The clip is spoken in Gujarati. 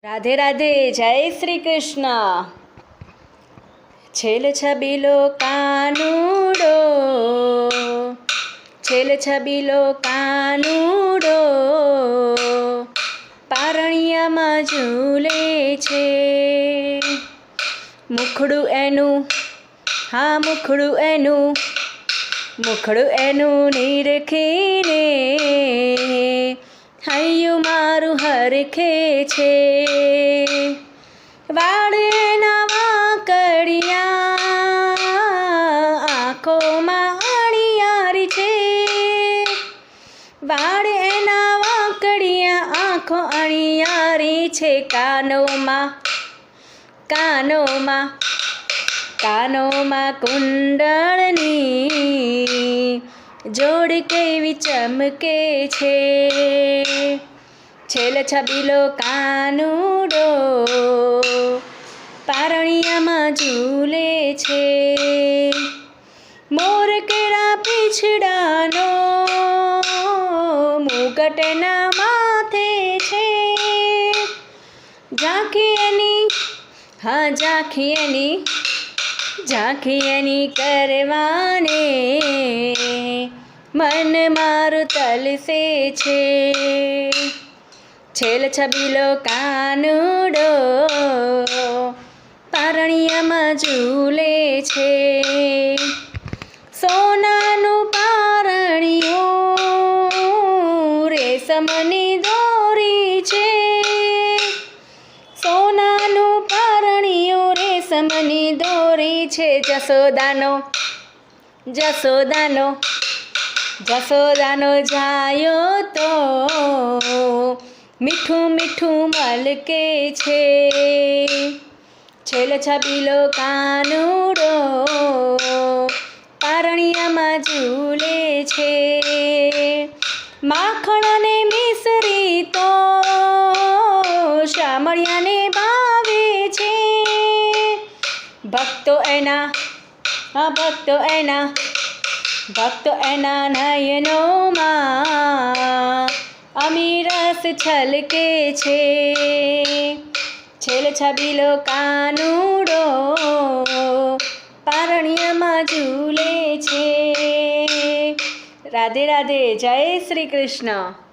રાધે રાધે, જય શ્રી કૃષ્ણ. છેલ છબીલો કાનુડો, છેલ છબીલો કાનુડો પારણિયામાં ઝૂલે છે. મુખડું એનું, હા મુખડું એનું નીરખીને હૈયું મારું હરખે છે. વાળ એના વાંકડિયા, આંખોમાં અણિયારી છે. વાળ એના વાંકડિયા, આંખો અણિયારી છે. કાનોમાં કુંડળની જોડ કેવી ચમકે છે. છેલ છબીલો કાનુડો પારણિયામાં ઝૂલે છે. મોર કેળા પીછડાનો મુગટ એના માથે છે. ઝાંખી એની, હા ઝાંખી એની કરવાને મન મારું તલસે છે. છેલ છબીલો કાનુડો પારણિયામાં ઝૂલે છે. સોનાનું પારણિયું રેશમની દોરી છે. સોનાનું પારણિયું રેશમની દોરી છે. જસોદાનો જાયો તો મીઠું મીઠું મલકે છે. છેલ છબીલો કાનુડો પારણિયામાં ઝૂલે છે. માખણ અને મિસરી તો શામળિયાને ભાવે છે. ભક્તો એના નયનોમાં અમીરસ છલકે છે. છેલ છબીલો કાનુડો પારણિયામાં ઝૂલે છે. રાધે રાધે, જય શ્રી કૃષ્ણ.